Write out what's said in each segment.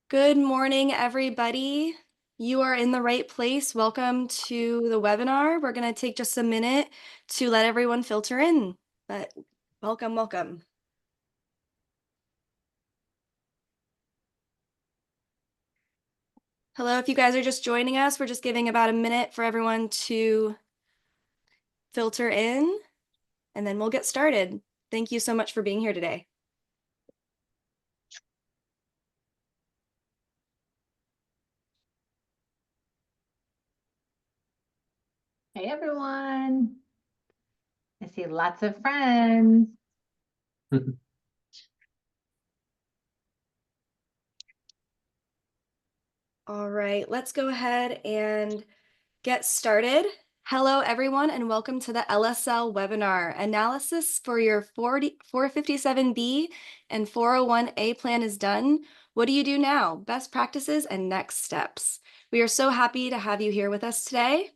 Good morning, everybody. You are in the right place. Welcome to the webinar. We're going to take just a minute to let everyone filter in, but welcome. Hello, if you guys are just joining us, we're just giving about a minute for everyone to filter in, and then we'll get started. Thank you so much for being here today. Hey everyone. I see lots of friends. All right, let's go ahead and get started. Hello, everyone, and welcome to the LSL webinar. Analysis for your 457B and 401A plan is done. What do you do now? Best practices and next steps. We are so happy to have you here with us today.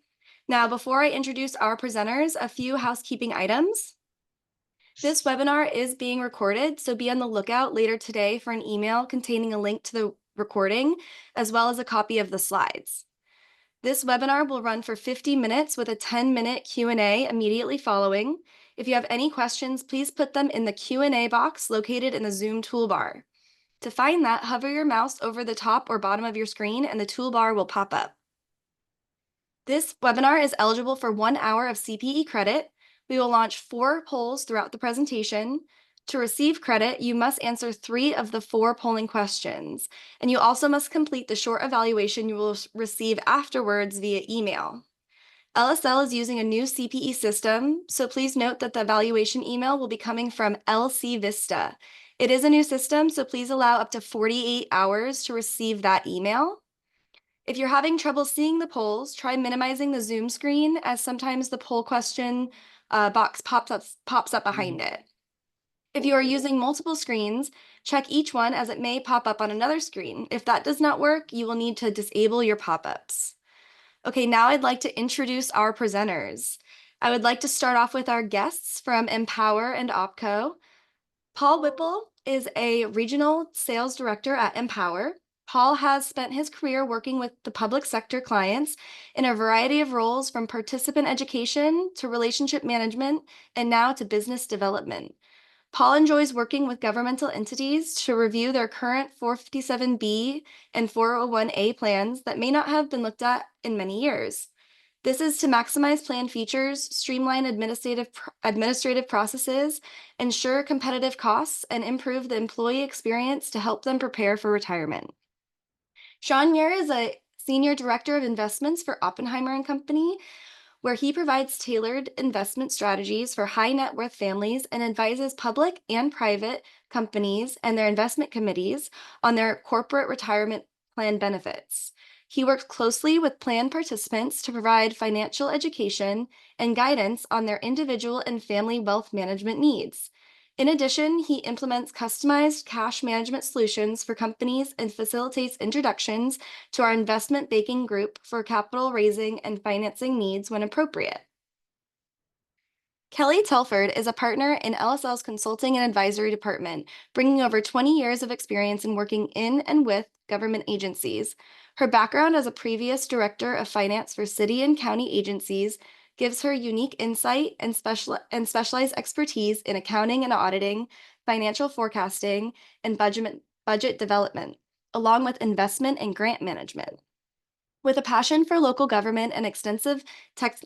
Now, before I introduce our presenters, a few housekeeping items. This webinar is being recorded, so be on the lookout later today for an email containing a link to the recording, as well as a copy of the slides. This webinar will run for 50 minutes with a 10-minute Q&A immediately following. If you have any questions, please put them in the Q&A box located in the Zoom toolbar. To find that, hover your mouse over the top or bottom of your screen and the toolbar will pop up. This webinar is eligible for 1 hour of CPE credit. We will launch 4 polls throughout the presentation. To receive credit, you must answer 3 of the 4 polling questions, and you also must complete the short evaluation you will receive afterwards via email. LSL is using a new CPE system, so please note that the evaluation email will be coming from LC Vista. It is a new system, so please allow up to 48 hours to receive that email. If you're having trouble seeing the polls, try minimizing the Zoom screen, as sometimes the poll question box pops up behind it. If you are using multiple screens, check each one as it may pop up on another screen. If that does not work, you will need to disable your pop-ups. Okay, now I'd like to introduce our presenters. I would like to start off with our guests from Empower and OPCO. Paul Whipple is a regional sales director at Empower. Paul has spent his career working with the public sector clients in a variety of roles, from participant education to relationship management and now to business development. Paul enjoys working with governmental entities to review their current 457B and 401A plans that may not have been looked at in many years. This is to maximize plan features, streamline administrative processes, ensure competitive costs, and improve the employee experience to help them prepare for retirement. Sean Meier is a Senior Director of Investments for Oppenheimer & Company, where he provides tailored investment strategies for high net worth families and advises public and private companies and their investment committees on their corporate retirement plan benefits. He works closely with plan participants to provide financial education and guidance on their individual and family wealth management needs. In addition, he implements customized cash management solutions for companies and facilitates introductions to our investment banking group for capital raising and financing needs when appropriate. Kelly Telford is a partner in LSL's Consulting and Advisory Department, bringing over 20 years of experience in working in and with government agencies. Her background as a previous director of finance for city and county agencies gives her unique insight and specialized expertise in accounting and auditing, financial forecasting, and budget development, along with investment and grant management. With a passion for local government and extensive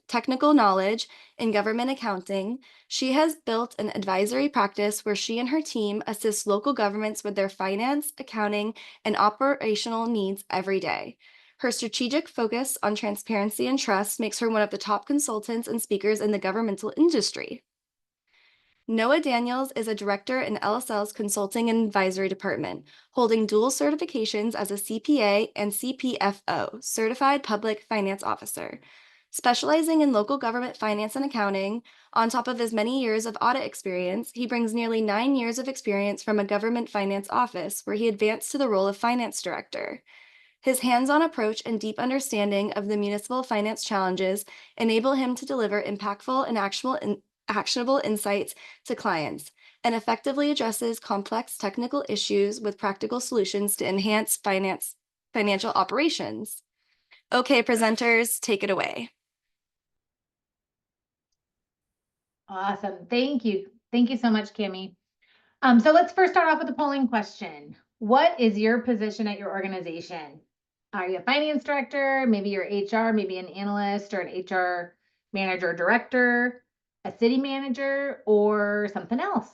technical knowledge in government accounting, she has built an advisory practice where she and her team assist local governments with their finance, accounting, and operational needs every day. Her strategic focus on transparency and trust makes her one of the top consultants and speakers in the governmental industry. Noah Daniels is a director in LSL's Consulting and Advisory Department, holding dual certifications as a CPA and CPFO, Certified Public Finance Officer. Specializing in local government finance and accounting, on top of his many years of audit experience, he brings nearly 9 years of experience from a government finance office, where he advanced to the role of finance director. His hands-on approach and deep understanding of the municipal finance challenges enable him to deliver impactful and actionable insights to clients, and effectively addresses complex technical issues with practical solutions to enhance financial operations. Okay, presenters, take it away. Awesome. Thank you. Thank you so much, Cami. So let's first start off with the polling question. What is your position at your organization? Are you a finance director? Maybe you're HR, maybe an analyst or an HR manager or director, a city manager, or something else?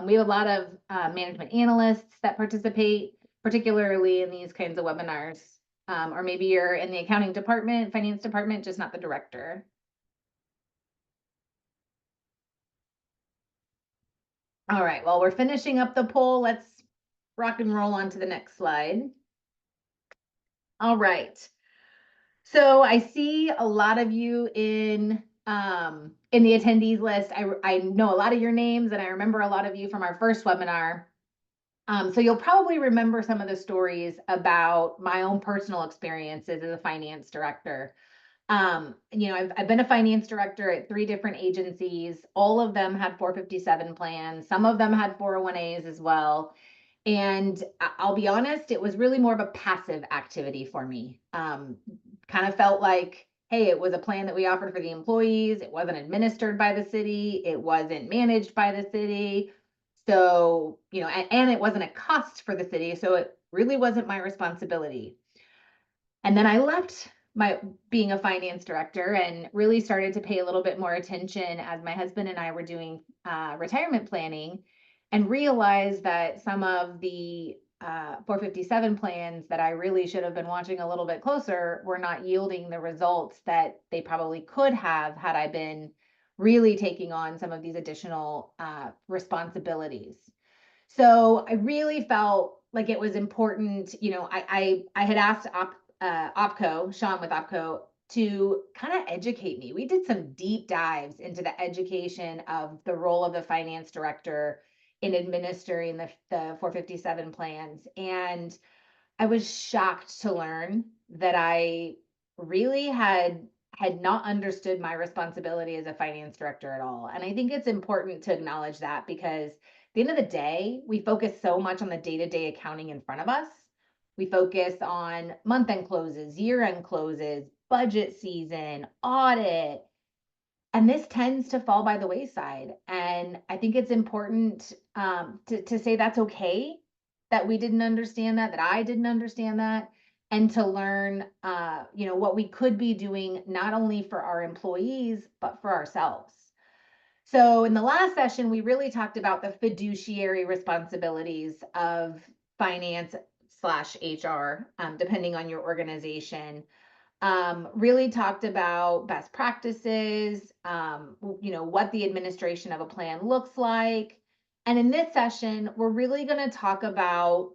We have a lot of management analysts that participate, particularly in these kinds of webinars. Or maybe you're in the accounting department, finance department, just not the director. All right, well, we're finishing up the poll. Let's rock and roll on to the next slide. All right. So I see a lot of you in the attendees list. I know a lot of your names, and I remember a lot of you from our first webinar. So you'll probably remember some of the stories about my own personal experiences as a finance director. I've been a finance director at 3 different agencies. All of them had 457 plans. Some of them had 401as as well. And I'll be honest, it was really more of a passive activity for me. Kind of felt like, hey, it was a plan that we offered for the employees. It wasn't administered by the city. It wasn't managed by the city. So, and it wasn't a cost for the city. So it really wasn't my responsibility. And then I left my being a finance director and really started to pay a little bit more attention as my husband and I were doing retirement planning, and realized that some of the 457 plans that I really should have been watching a little bit closer were not yielding the results that they probably could have had I been really taking on some of these additional responsibilities. So I really felt like it was important. I had asked OPCO, Sean with OPCO, to kind of educate me. We did some deep dives into the education of the role of the finance director in administering the 457 plans. And I was shocked to learn that I really had not understood my responsibility as a finance director at all. And I think it's important to acknowledge that, because at the end of the day, we focus so much on the day-to-day accounting in front of us. We focus on month-end closes, year-end closes, budget season, audit, and this tends to fall by the wayside. And I think it's important to say that's okay, that we didn't understand that I didn't understand that, and to learn, what we could be doing not only for our employees, but for ourselves. So in the last session, we really talked about the fiduciary responsibilities of finance/HR, depending on your organization. Really talked about best practices, what the administration of a plan looks like. And in this session, we're really going to talk about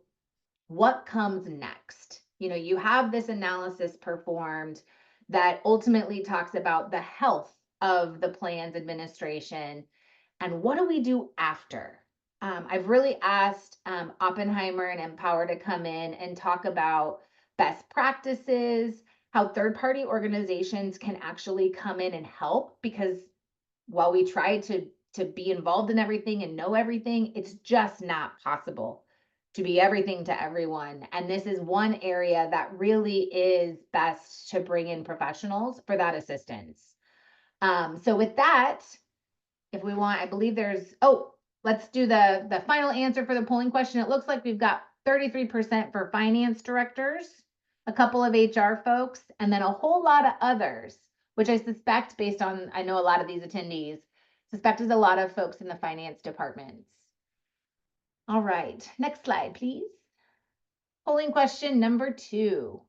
what comes next. You have this analysis performed that ultimately talks about the health of the plan's administration, and what do we do after? I've really asked Oppenheimer and Empower to come in and talk about best practices, how third-party organizations can actually come in and help, because while we try to be involved in everything and know everything, it's just not possible to be everything to everyone. And this is one area that really is best to bring in professionals for that assistance. So with that, if we want, I believe let's do the final answer for the polling question. It looks like we've got 33% for finance directors, a couple of HR folks, and then a whole lot of others, which I suspect, based on, I know a lot of these attendees, suspect is a lot of folks in the finance departments. All right, next slide, please. Polling question number 2.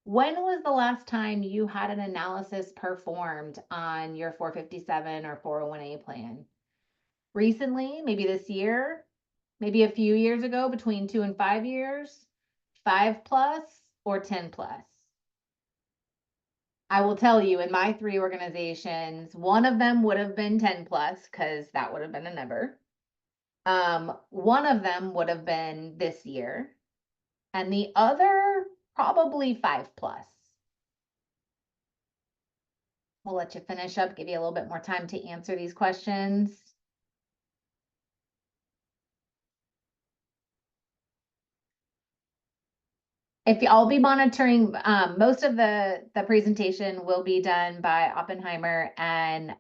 When was the last time you had an analysis performed on your 457 or 401a plan? Recently, maybe this year, maybe a few years ago, between 2 and 5 years, 5 plus, or 10 plus? I will tell you, in my 3 organizations, one of them would have been 10 plus, because that would have been a number. One of them would have been this year, and the other probably 5 plus. We'll let you finish up, give you a little bit more time to answer these questions. if I'll be monitoring, most of the presentation will be done by Oppenheimer and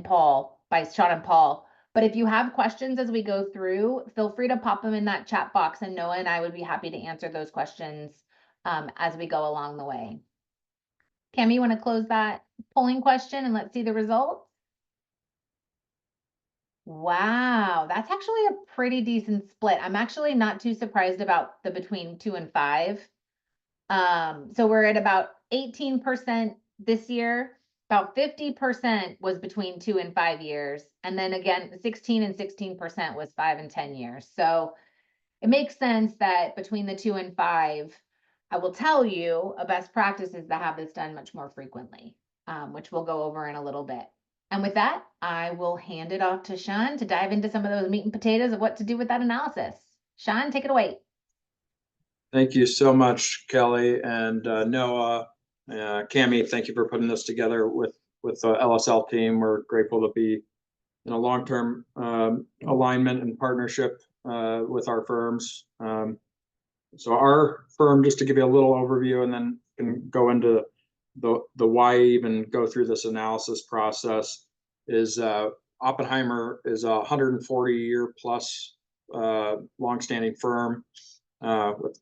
Paul, by Sean and Paul. But if you have questions as we go through, feel free to pop them in that chat box, and Noah and I would be happy to answer those questions as we go along the way. Cam, you want to close that polling question and let's see the results? Wow, that's actually a pretty decent split. I'm actually not too surprised about the between 2 and 5. So we're at about 18% this year. About 50% was between 2 and 5 years. And then again, 16 and 16% was 5 and 10 years. So it makes sense that between the 2 and 5, I will tell you a best practice is to have this done much more frequently, which we'll go over in a little bit. And with that, I will hand it off to Sean to dive into some of those meat and potatoes of what to do with that analysis. Sean, take it away. Thank you so much, Kelly and Noah, Cami. Thank you for putting this together with the LSL team. We're grateful to be in a long-term alignment and partnership with our firms. So our firm, just to give you a little overview, and then can go into the why even go through this analysis process, is Oppenheimer is a 140-year plus longstanding firm with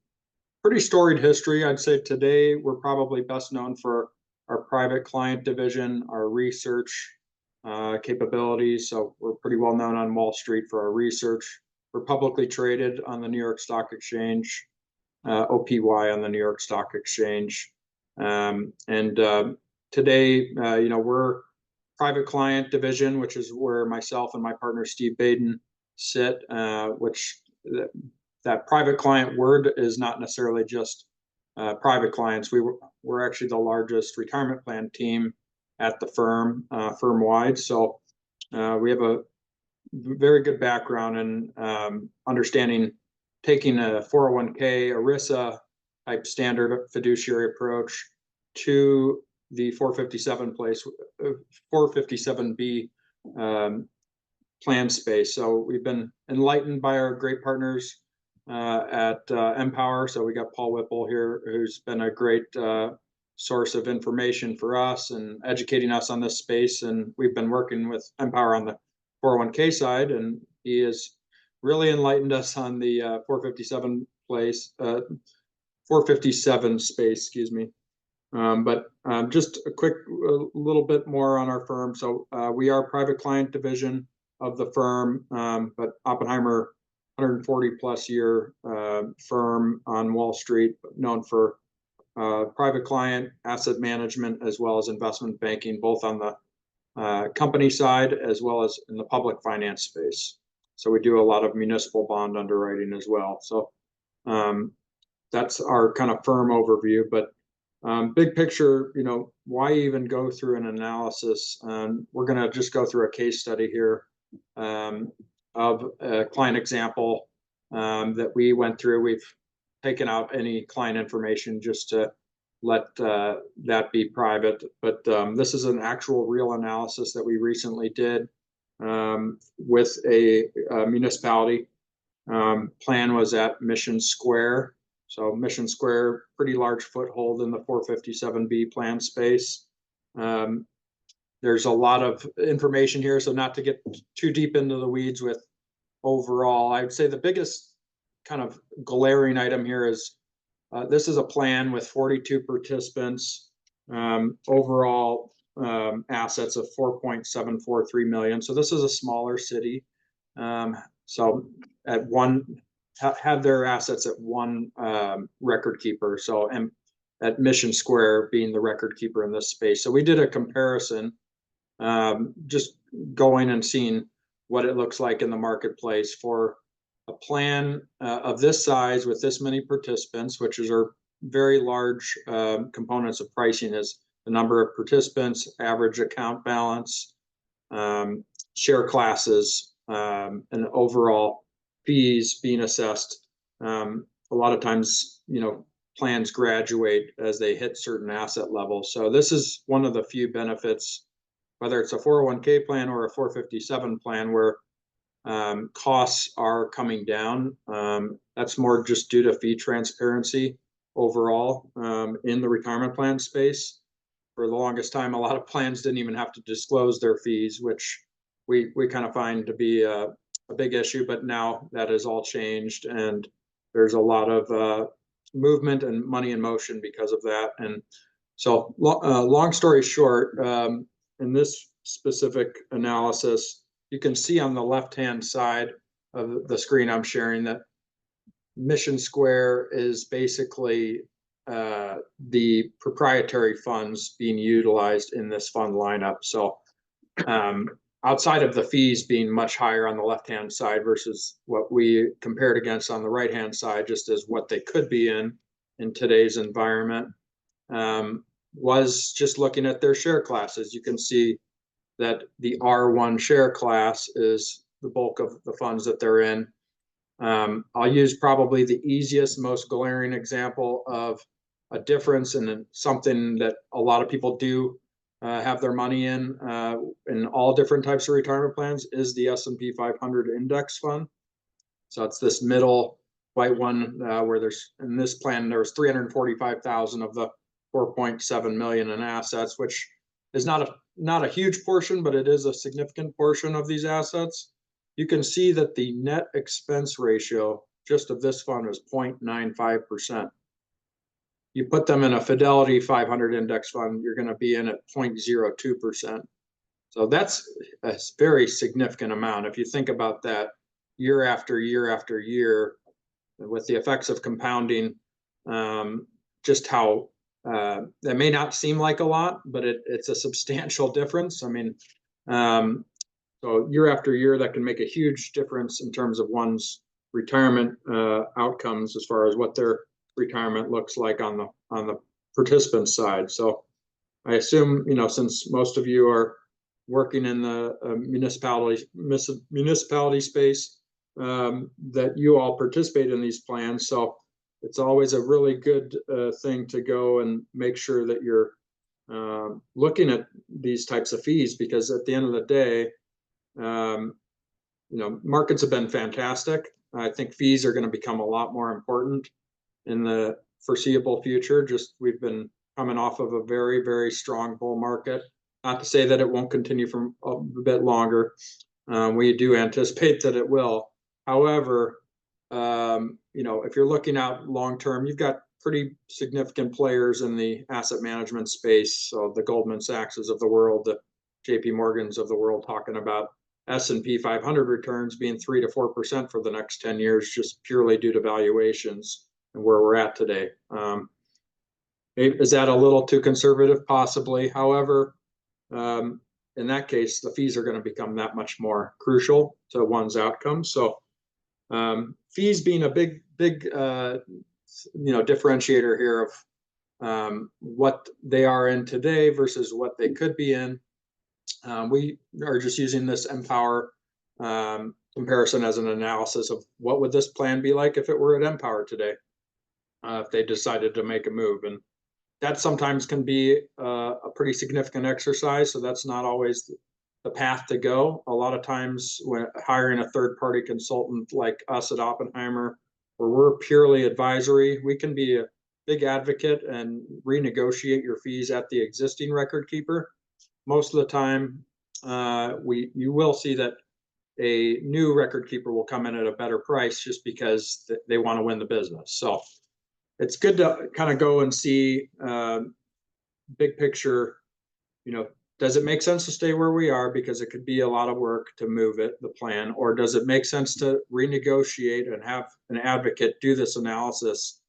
pretty storied history. I'd say today we're probably best known for our private client division, our research capabilities. So we're pretty well known on Wall Street for our research. We're publicly traded on the New York Stock Exchange, OPY on the New York Stock Exchange. Today, we're private client division, which is where myself and my partner Steve Baden sit, which that private client word is not necessarily just private clients. We're actually the largest retirement plan team at the firm, firm-wide. So we have a very good background in understanding taking a 401k, ERISA type standard fiduciary approach to the 457B plan space. So we've been enlightened by our great partners at Empower. So we got Paul Whipple here, who's been a great source of information for us and educating us on this space. And we've been working with Empower on the 401k side, and he has really enlightened us on the 457 space, excuse me. But just a quick little bit more on our firm. So we are a private client division of the firm, but Oppenheimer, 140 plus year firm on Wall Street, known for private client asset management as well as investment banking, both on the company side as well as in the public finance space. So we do a lot of municipal bond underwriting as well. So that's our kind of firm overview. But big picture, why even go through an analysis? We're going to just go through a case study here of a client example that we went through. We've taken out any client information just to let that be private. But this is an actual real analysis that we recently did with a municipality. Plan was at Mission Square. So Mission Square, pretty large foothold in the 457B plan space. There's a lot of information here, so not to get too deep into the weeds with overall, I'd say the biggest kind of glaring item here is this is a plan with 42 participants, overall assets of 4.743 million. So this is a smaller city. So at one, have their assets at one record keeper. So and at Mission Square being the record keeper in this space. So we did a comparison, just going and seeing what it looks like in the marketplace for a plan of this size with this many participants, which is our very large components of pricing is the number of participants, average account balance, share classes, and overall fees being assessed. A lot of times, plans graduate as they hit certain asset levels. So this is one of the few benefits, whether it's a 401k plan or a 457 plan, where costs are coming down. That's more just due to fee transparency overall in the retirement plan space. For the longest time, a lot of plans didn't even have to disclose their fees, which we kind of find to be a big issue. But now that has all changed, and there's a lot of movement and money in motion because of that. And so, long story short, in this specific analysis, you can see on the left-hand side of the screen I'm sharing that Mission Square is basically the proprietary funds being utilized in this fund lineup. So outside of the fees being much higher on the left-hand side versus what we compared against on the right-hand side, just as what they could be in today's environment, was just looking at their share classes. You can see that the R1 share class is the bulk of the funds that they're in. I'll use probably the easiest, most glaring example of a difference in something that a lot of people do have their money in all different types of retirement plans is the S&P 500 index fund. So it's this middle white one where there's, in this plan, there was 345,000 of the 4.7 million in assets, which is not a huge portion, but it is a significant portion of these assets. You can see that the net expense ratio just of this fund is 0.95%. You put them in a Fidelity 500 index fund, you're going to be in at 0.02%. So that's a very significant amount. If you think about that year after year after year, with the effects of compounding, just how that may not seem like a lot, but it's a substantial difference. I mean, so year after year, that can make a huge difference in terms of one's retirement outcomes as far as what their retirement looks like on the participant side. So I assume, since most of you are working in the municipality space, that you all participate in these plans. So it's always a really good thing to go and make sure that you're looking at these types of fees, because at the end of the day, markets have been fantastic. I think fees are going to become a lot more important in the foreseeable future. Just we've been coming off of a very, very strong bull market. Not to say that it won't continue for a bit longer. We do anticipate that it will. However, if you're looking out long term, you've got pretty significant players in the asset management space. So the Goldman Sachs's of the world, the JP Morgan's of the world, talking about S&P 500 returns being 3 to 4% for the next 10 years, just purely due to valuations and where we're at today. Is that a little too conservative? Possibly. However, in that case, the fees are going to become that much more crucial to one's outcome. So fees being a big differentiator here of what they are in today versus what they could be in. We are just using this Empower comparison as an analysis of what would this plan be like if it were at Empower today, if they decided to make a move. And that sometimes can be a pretty significant exercise. So that's not always the path to go. A lot of times when hiring a third-party consultant like us at Oppenheimer, where we're purely advisory, we can be a big advocate and renegotiate your fees at the existing record keeper. Most of the time, you will see that a new record keeper will come in at a better price just because they want to win the business. So it's good to kind of go and see big picture, does it make sense to stay where we are because it could be a lot of work to move the plan, or does it make sense to renegotiate and have an advocate do this analysis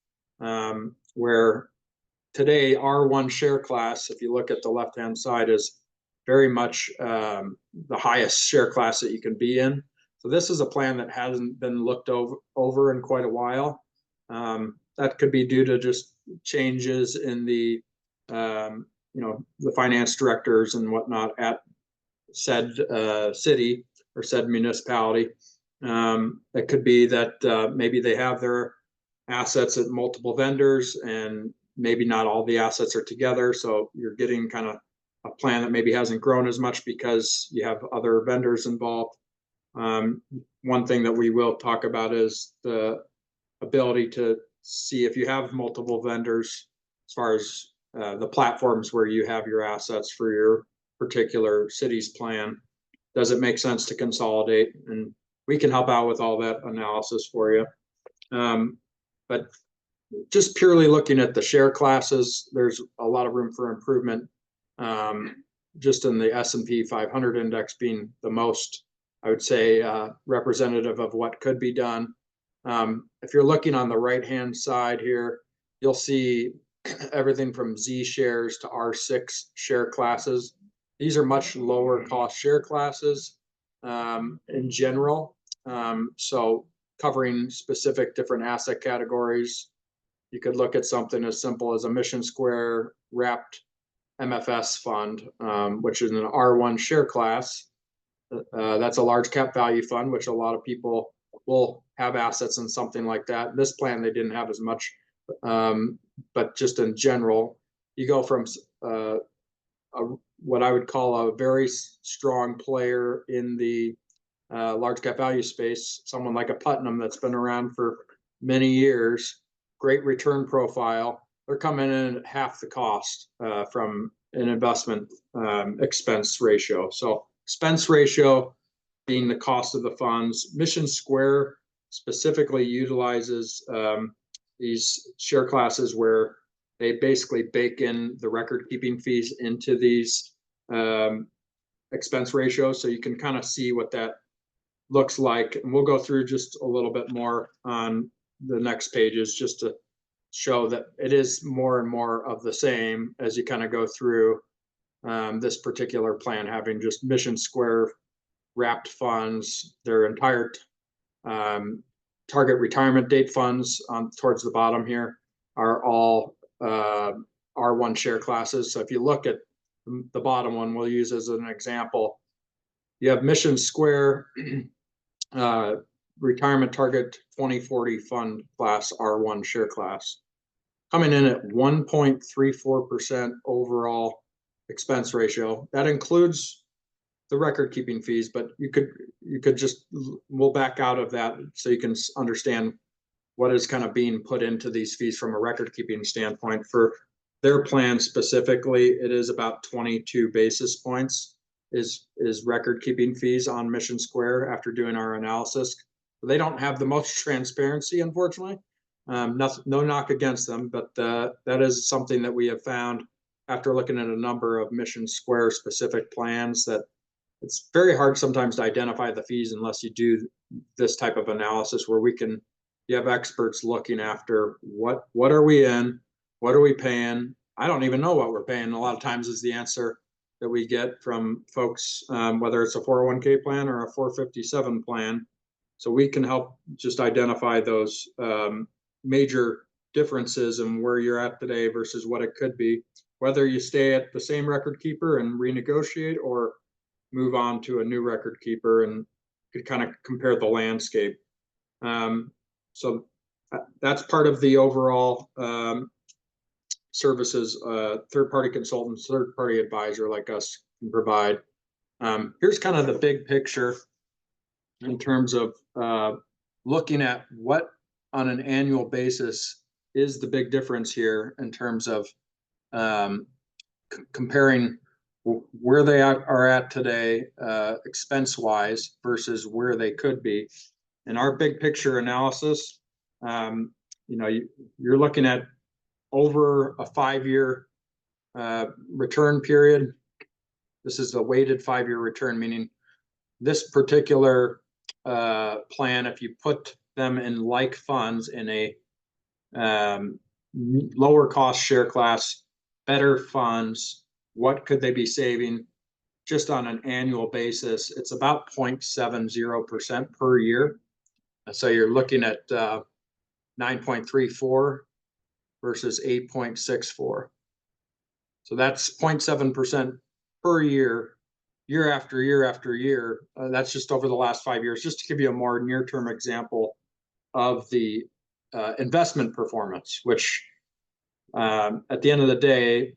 where today R1 share class, if you look at the left-hand side, is very much the highest share class that you can be in. So this is a plan that hasn't been looked over in quite a while. That could be due to just changes in the finance directors and whatnot at said city or said municipality. It could be that maybe they have their assets at multiple vendors and maybe not all the assets are together. So you're getting kind of a plan that maybe hasn't grown as much because you have other vendors involved. one thing that we will talk about is the ability to see if you have multiple vendors as far as the platforms where you have your assets for your particular city's plan. Does it make sense to consolidate? And we can help out with all that analysis for you. But just purely looking at the share classes, there's a lot of room for improvement. Just in the S&P 500 index being the most, I would say, representative of what could be done. If you're looking on the right-hand side here, you'll see everything from Z shares to R6 share classes. These are much lower cost share classes in general. So covering specific different asset categories. You could look at something as simple as a Mission Square wrapped MFS fund, which is an R1 share class. That's a large cap value fund, which a lot of people will have assets in something like that. This plan, they didn't have as much, but just in general, you go from what I would call a very strong player in the large cap value space, someone like a Putnam that's been around for many years, great return profile. They're coming in at half the cost from an investment expense ratio. So expense ratio being the cost of the funds. Mission Square specifically utilizes these share classes where they basically bake in the record keeping fees into these expense ratios. So you can kind of see what that looks like. And we'll go through just a little bit more on the next pages just to show that it is more and more of the same as you kind of go through this particular plan, having just Mission Square wrapped funds, their entire target retirement date funds towards the bottom here are all R1 share classes. So if you look at the bottom one, we'll use as an example, you have Mission Square retirement target 2040 fund class R1 share class coming in at 1.34% overall expense ratio. That includes the record keeping fees, but you could just, we'll back out of that so you can understand what is kind of being put into these fees from a record keeping standpoint. For their plan specifically, it is about 22 basis points is record keeping fees on Mission Square after doing our analysis. They don't have the most transparency, unfortunately. No knock against them, but that is something that we have found after looking at a number of Mission Square specific plans, that it's very hard sometimes to identify the fees unless you do this type of analysis where you have experts looking after what are we in, what are we paying? I don't even know what we're paying. A lot of times is the answer that we get from folks, whether it's a 401k plan or a 457 plan. So we can help just identify those major differences in where you're at today versus what it could be, whether you stay at the same record keeper and renegotiate or move on to a new record keeper, and could kind of compare the landscape. So that's part of the overall services third-party consultants, third-party advisor like us can provide. Here's kind of the big picture in terms of looking at what on an annual basis is the big difference here in terms of comparing where they are at today expense wise versus where they could be. In our big picture analysis, you're looking at over a 5-year return period. This is a weighted 5-year return, meaning this particular plan, if you put them in like funds in a lower cost share class, better funds, what could they be saving just on an annual basis? It's about 0.70% per year. So you're looking at 9.34 versus 8.64. So that's 0.7% per year, year after year after year. That's just over the last 5 years, just to give you a more near-term example of the investment performance, which at the end of the day,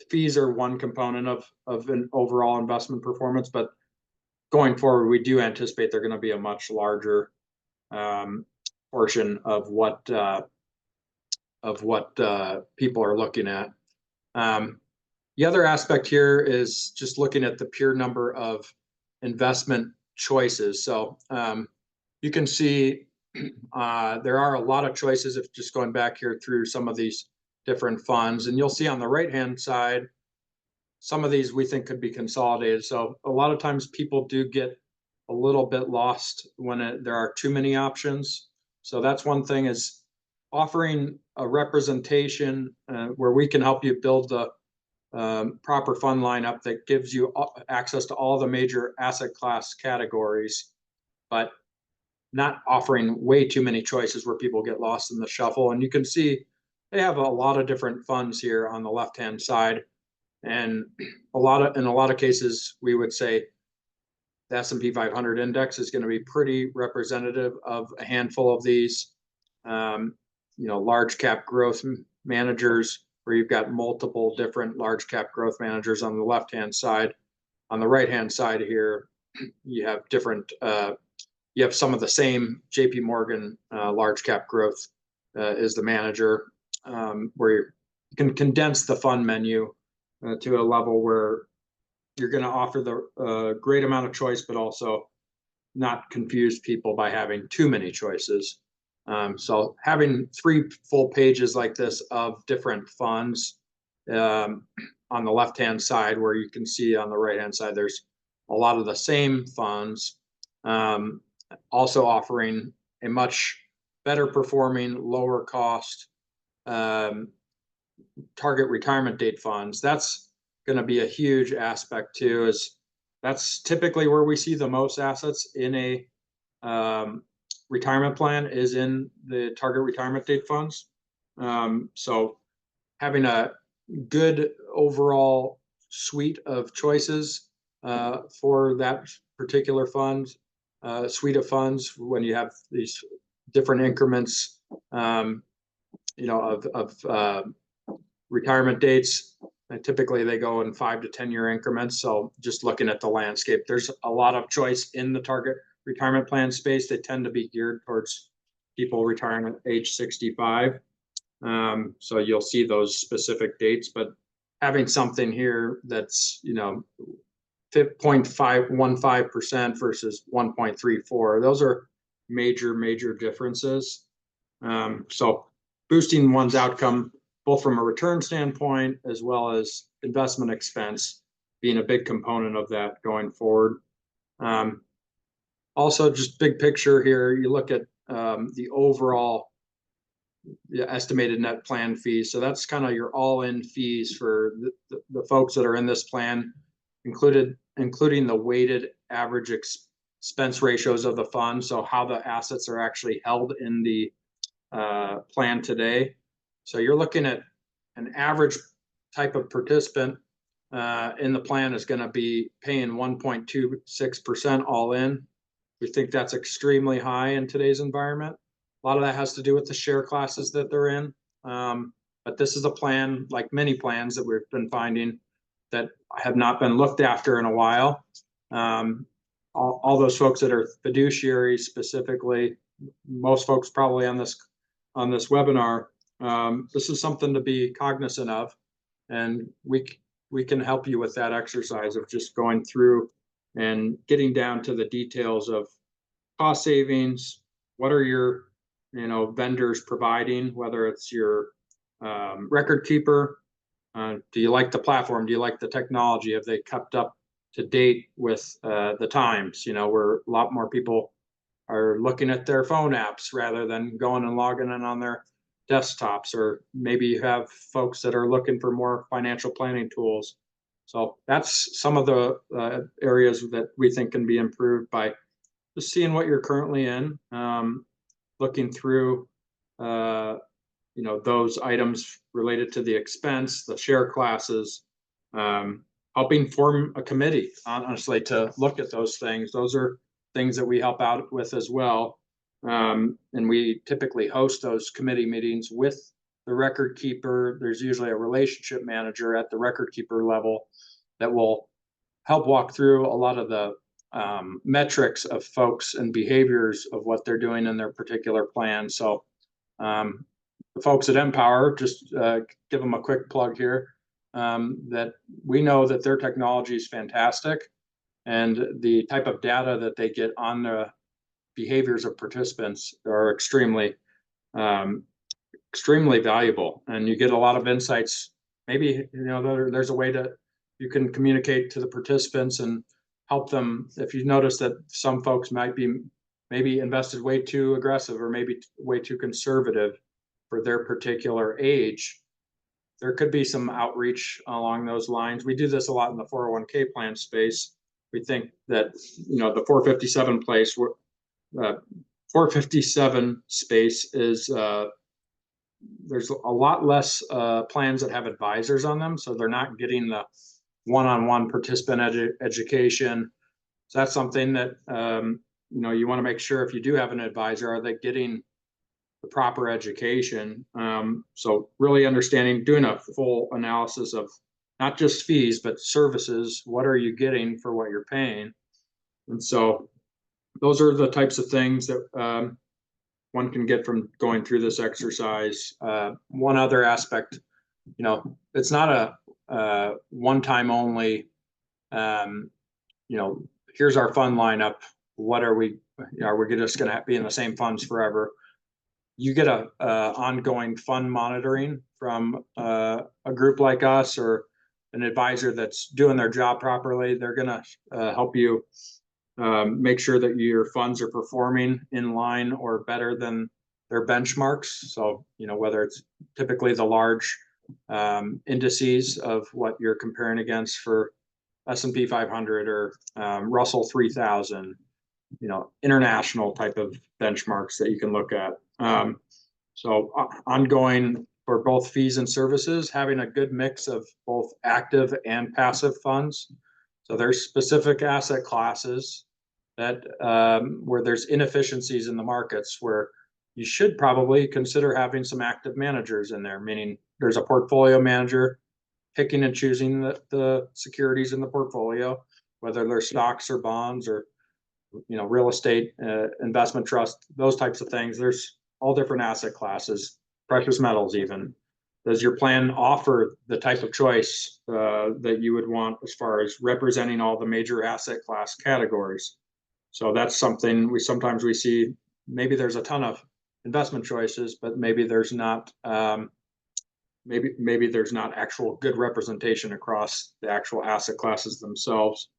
fees are one component of an overall investment performance, but going forward, we do anticipate they're going to be a much larger portion of what people are looking at. The other aspect here is just looking at the pure number of investment choices. So you can see there are a lot of choices if just going back here through some of these different funds, and you'll see on the right-hand side, some of these we think could be consolidated. So a lot of times people do get a little bit lost when there are too many options. So that's one thing, is offering a representation where we can help you build the proper fund lineup that gives you access to all the major asset class categories, but not offering way too many choices where people get lost in the shuffle. And you can see they have a lot of different funds here on the left-hand side. And in a lot of cases, we would say the S&P 500 index is going to be pretty representative of a handful of these, large cap growth managers, where you've got multiple different large cap growth managers on the left-hand side. On the right-hand side here, you have different, you have some of the same. JP Morgan large cap growth is the manager, where you can condense the fund menu to a level where you're going to offer the great amount of choice, but also not confuse people by having too many choices. So having 3 full pages like this of different funds on the left-hand side, where you can see on the right-hand side, there's a lot of the same funds, also offering a much better performing, lower cost target retirement date funds. That's going to be a huge aspect too, is that's typically where we see the most assets in a retirement plan, is in the target retirement date funds. So having a good overall suite of choices for that particular fund, suite of funds, when you have these different increments, of retirement dates. And typically they go in 5 to 10 year increments. So just looking at the landscape, there's a lot of choice in the target retirement plan space. They tend to be geared towards people retiring at age 65. So you'll see those specific dates, but having something here that's, 0.515% versus 1.34, those are major differences. So boosting one's outcome, both from a return standpoint as well as investment expense, being a big component of that going forward. Also, just big picture here, you look at the overall estimated net plan fees. So that's kind of your all-in fees for the folks that are in this plan, including the weighted average expense ratios of the fund. So how the assets are actually held in the plan today. So you're looking at an average type of participant in the plan is going to be paying 1.26% all in. We think that's extremely high in today's environment. A lot of that has to do with the share classes that they're in. But this is a plan, like many plans that we've been finding, that have not been looked after in a while. All those folks that are fiduciaries specifically, most folks probably on this webinar, this is something to be cognizant of, and we can help you with that exercise of just going through and getting down to the details of cost savings. What are your vendors providing, whether it's your record keeper? Do you like the platform? Do you like the technology? Have they kept up to date with the times? Where a lot more people are looking at their phone apps rather than going and logging in on their desktops, or maybe you have folks that are looking for more financial planning tools. So that's some of the areas that we think can be improved by just seeing what you're currently in, looking through those items related to the expense, the share classes, helping form a committee, honestly, to look at those things. Those are things that we help out with as well. And we typically host those committee meetings with the record keeper. There's usually a relationship manager at the record keeper level that will help walk through a lot of the metrics of folks and behaviors of what they're doing in their particular plan. So the folks at Empower, just give them a quick plug here, that we know that their technology is fantastic, and the type of data that they get on the behaviors of participants are extremely valuable, and you get a lot of insights. Maybe there's a way to you can communicate to the participants and help them. If you notice that some folks might be maybe invested way too aggressive or maybe way too conservative for their particular age, there could be some outreach along those lines. We do this a lot in the 401k plan space. We think that the 457 place, 457 space is there's a lot less plans that have advisors on them, so they're not getting the one-on-one participant education. So that's something that you want to make sure, if you do have an advisor, are they getting the proper education? So really understanding, doing a full analysis of not just fees but services. What are you getting for what you're paying? And so those are the types of things that one can get from going through this exercise. One other aspect, it's not a one-time only, here's our fund lineup. What are we, are we just going to be in the same funds forever? You get a ongoing fund monitoring from a group like us or an advisor that's doing their job properly. They're going to help you make sure that your funds are performing in line or better than their benchmarks. So, whether it's typically the large indices of what you're comparing against for S&P 500 or Russell 3000, international type of benchmarks that you can look at. So ongoing for both fees and services, having a good mix of both active and passive funds. So there's specific asset classes that where there's inefficiencies in the markets where you should probably consider having some active managers in there, meaning there's a portfolio manager picking and choosing the securities in the portfolio, whether they're stocks or bonds or real estate, investment trust, those types of things. There's all different asset classes, precious metals even. Does your plan offer the type of choice that you would want as far as representing all the major asset class categories? So that's something we sometimes see. Maybe there's a ton of investment choices, but maybe there's not maybe there's not actual good representation across the actual asset classes themselves.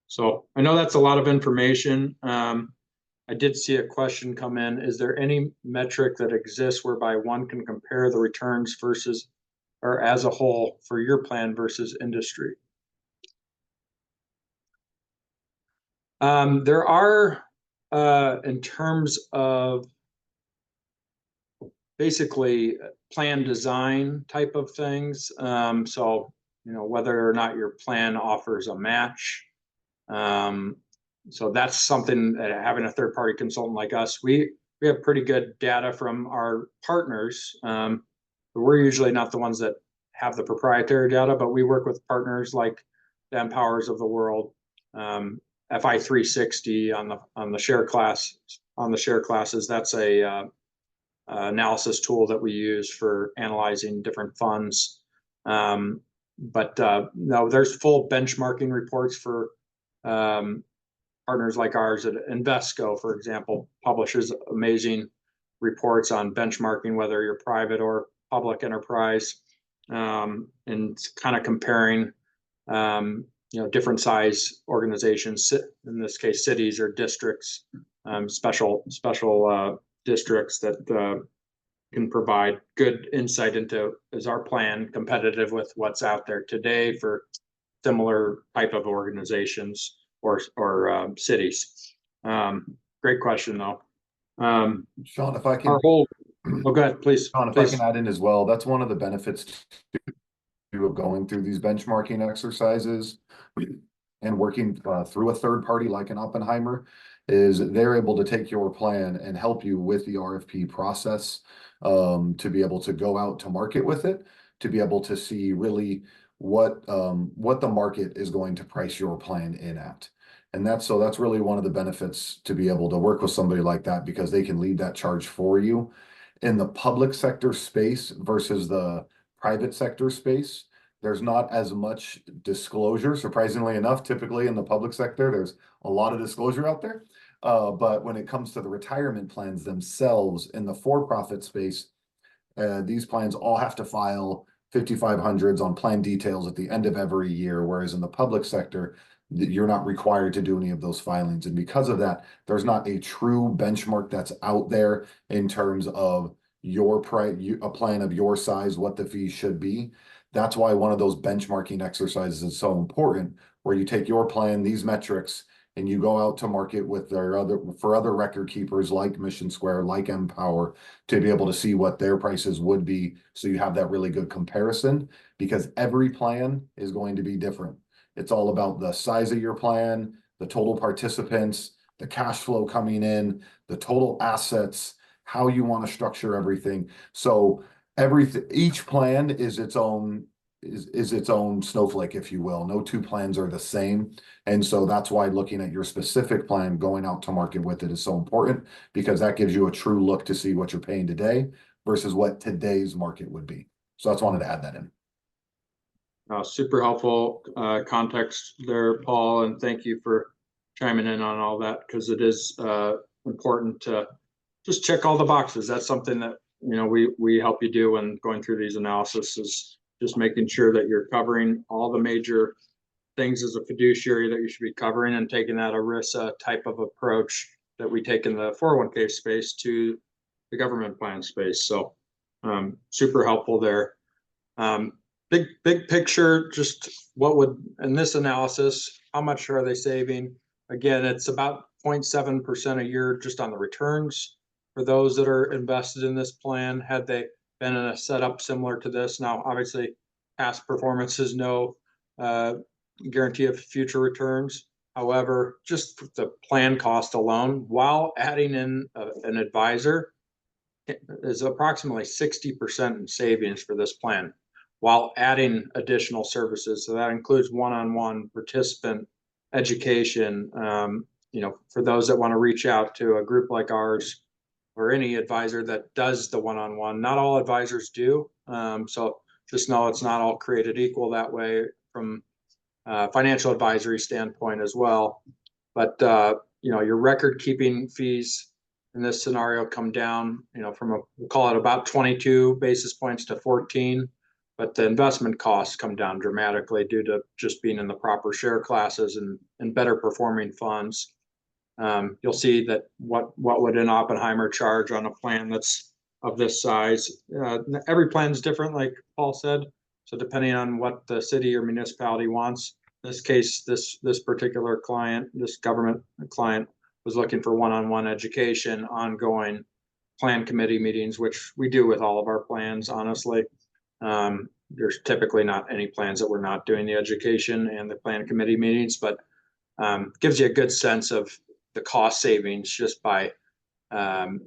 So I know that's a lot of information. I did see a question come in. Is there any metric that exists whereby one can compare the returns versus or as a whole for your plan versus industry? There are, in terms of basically plan design type of things. So, whether or not your plan offers a match. So that's something that having a third party consultant like us, we have pretty good data from our partners. We're usually not the ones that have the proprietary data, but we work with partners like the Empowers of the world, FI 360 on the share classes. That's a analysis tool that we use for analyzing different funds. But no, there's full benchmarking reports for partners like ours. At Invesco, for example, publishes amazing reports on benchmarking, whether you're private or public enterprise, and kind of comparing different size organizations, in this case cities or districts, special districts that can provide good insight into, is our plan competitive with what's out there today for similar type of organizations or cities. Great question though. Sean, if I can, go ahead, please. Sean, if I can add in as well, that's one of the benefits of going through these benchmarking exercises and working through a third party like an Oppenheimer, is they're able to take your plan and help you with the RFP process, to be able to go out to market with it, to be able to see really what the market is going to price your plan in at. And that's really one of the benefits to be able to work with somebody like that, because they can lead that charge for you. In the public sector space versus the private sector space, there's not as much disclosure, surprisingly enough. Typically in the public sector, there's a lot of disclosure out there. But when it comes to the retirement plans themselves in the for-profit space, these plans all have to file 5500s on plan details at the end of every year, whereas in the public sector, you're not required to do any of those filings. And because of that, there's not a true benchmark that's out there in terms of your price, a plan of your size, what the fees should be. That's why one of those benchmarking exercises is so important, where you take your plan, these metrics, and you go out to market with other record keepers like Mission Square, like Empower, to be able to see what their prices would be. So you have that really good comparison, because every plan is going to be different. It's all about the size of your plan, the total participants, the cash flow coming in, the total assets, how you want to structure everything. So each plan is its own snowflake, if you will. No two plans are the same. And so that's why looking at your specific plan, going out to market with it, is so important, because that gives you a true look to see what you're paying today versus what today's market would be. So I just wanted to add that in. Super helpful context there, Paul, and thank you for chiming in on all that, because it is important to just check all the boxes. That's something that, you know, we help you do when going through these analysis, is just making sure that you're covering all the major things as a fiduciary that you should be covering, and taking that ERISA type of approach that we take in the 401k space to the government plan space. So super helpful there. Big picture, just what would, in this analysis, how much are they saving? Again, it's about 0.7% a year just on the returns for those that are invested in this plan, had they been in a setup similar to this. Now, obviously, past performance is no guarantee of future returns. However, just the plan cost alone, while adding in an advisor, is approximately 60% in savings for this plan, while adding additional services. So that includes one-on-one participant education. You know, for those that want to reach out to a group like ours, or any advisor that does the one-on-one. Not all advisors do. So just know it's not all created equal that way from a financial advisory standpoint as well. But you know, your record keeping fees in this scenario come down, you know, from we'll call it about 22 basis points to 14, but the investment costs come down dramatically due to just being in the proper share classes and better performing funds. You'll see that what would an Oppenheimer charge on a plan that's of this size? Every plan is different, like Paul said. So depending on what the city or municipality wants, in this case, this particular client, this government client, was looking for one-on-one education, ongoing plan committee meetings, which we do with all of our plans, honestly. There's typically not any plans that we're not doing the education and the plan committee meetings, but gives you a good sense of the cost savings just by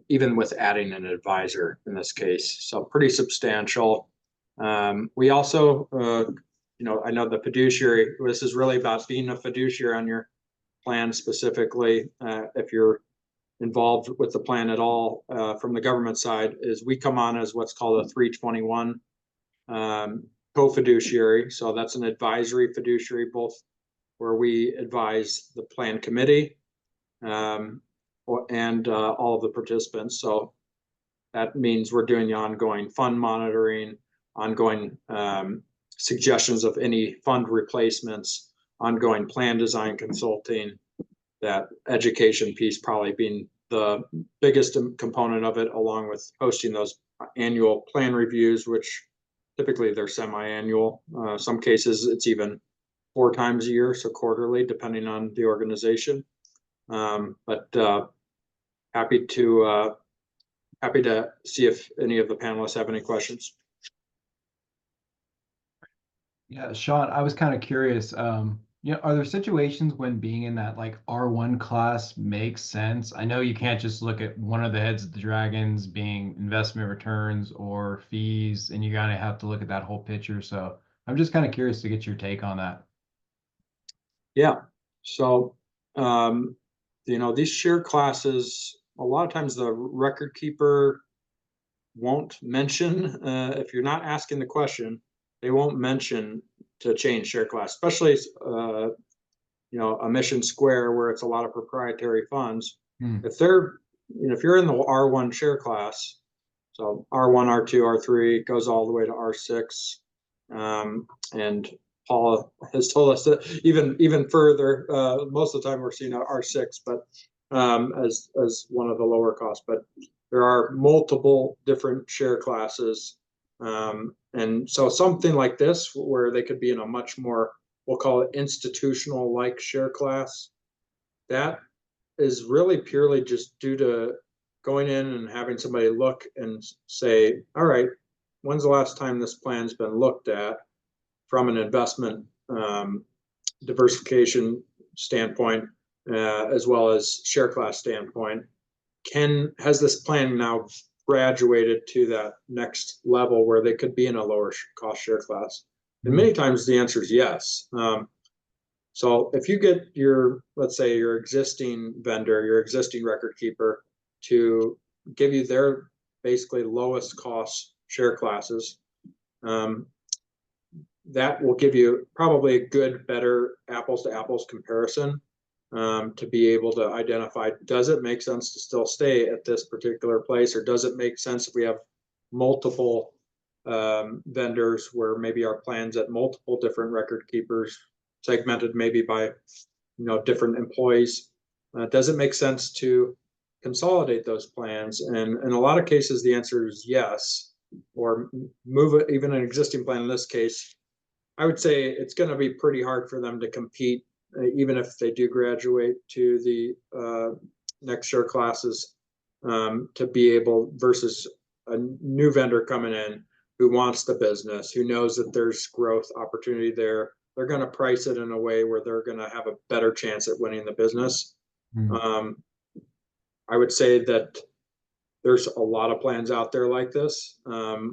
even with adding an advisor in this case. So pretty substantial. We also, you know, I know the fiduciary, this is really about being a fiduciary on your plan specifically. If you're involved with the plan at all from the government side, is we come on as what's called a 321 co-fiduciary. So that's an advisory fiduciary, both where we advise the plan committee and all of the participants. So that means we're doing the ongoing fund monitoring, ongoing suggestions of any fund replacements, ongoing plan design consulting, that education piece probably being the biggest component of it, along with hosting those annual plan reviews, which typically they're semi-annual. Some cases it's even 4 times a year, so quarterly, depending on the organization. But happy to see if any of the panelists have any questions. Yeah, Sean, I was kind of curious. You know, are there situations when being in that like R1 class makes sense? I know you can't just look at one of the heads of the dragons being investment returns or fees, and you kind of have to look at that whole picture. So I'm just kind of curious to get your take on that. Yeah. So these share classes, a lot of times the record keeper won't mention, if you're not asking the question, they won't mention to change share class, especially, a Mission Square where it's a lot of proprietary funds. If they're, if you're in the R1 share class, so R1, R2, R3 goes all the way to R6, and Paula has told us that even further, most of the time we're seeing R6, but as one of the lower costs. But there are multiple different share classes, and so something like this, where they could be in a much more, we'll call it institutional like share class, that is really purely just due to going in and having somebody look and say, all right, when's the last time this plan's been looked at from an investment diversification standpoint, as well as share class standpoint? Has this plan now graduated to that next level where they could be in a lower cost share class? And many times the answer is yes. So if you get let's say your existing vendor, your existing record keeper, to give you their basically lowest cost share classes, that will give you probably a good, better apples to apples comparison, to be able to identify, does it make sense to still stay at this particular place, or does it make sense if we have multiple vendors where maybe our plans at multiple different record keepers, segmented maybe by different employees, does it make sense to consolidate those plans? And in a lot of cases the answer is yes, or move it, even an existing plan. In this case, I would say it's going to be pretty hard for them to compete, even if they do graduate to the next share classes, to be able, versus a new vendor coming in who wants the business, who knows that there's growth opportunity there. They're going to price it in a way where they're going to have a better chance at winning the business. I would say that there's a lot of plans out there like this,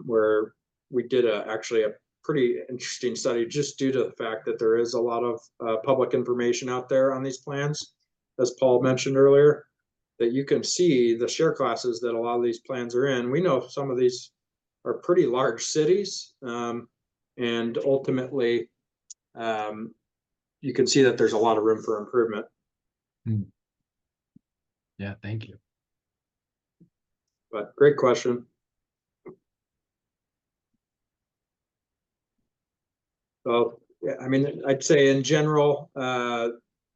where we did actually a pretty interesting study, just due to the fact that there is a lot of public information out there on these plans, as Paul mentioned earlier, that you can see the share classes that a lot of these plans are in. We know some of these are pretty large cities, and ultimately, you can see that there's a lot of room for improvement. Yeah, thank you. But great question. So, yeah, I mean, I'd say in general,